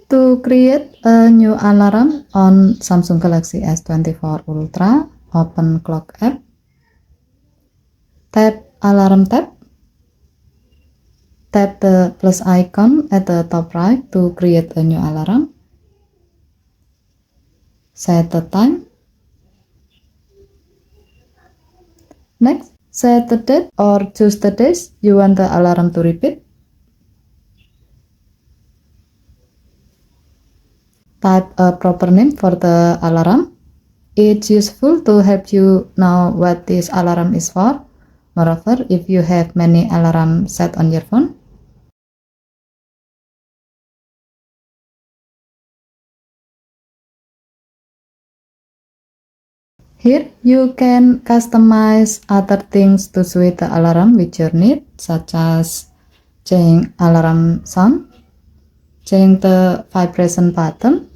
To create a new alarm on Samsung Galaxy S24 Ultra, open Clock app, tap Alarm tab, tap the plus icon at the top right to create a new alarm, set the time, next set the date or choose the days you want the alarm to repeat, type a proper name for the alarm. It's useful to help you know what this alarm is for. Moreover, if you have many alarms set on your phone, here you can customize other things to suit the alarm with your need, such as change alarm sound, change the vibration pattern,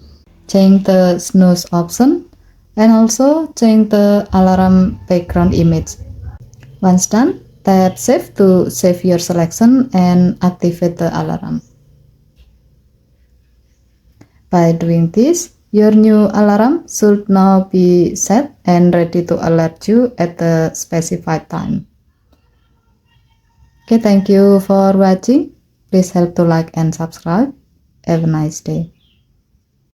change the snooze option, and also change the alarm background image. Once done, tap Save to save your selection and activate the alarm. By doing this, your new alarm should now be set and ready to alert you at the specified time. Okay, thank you for watching. Please help to like and subscribe. Have a nice day.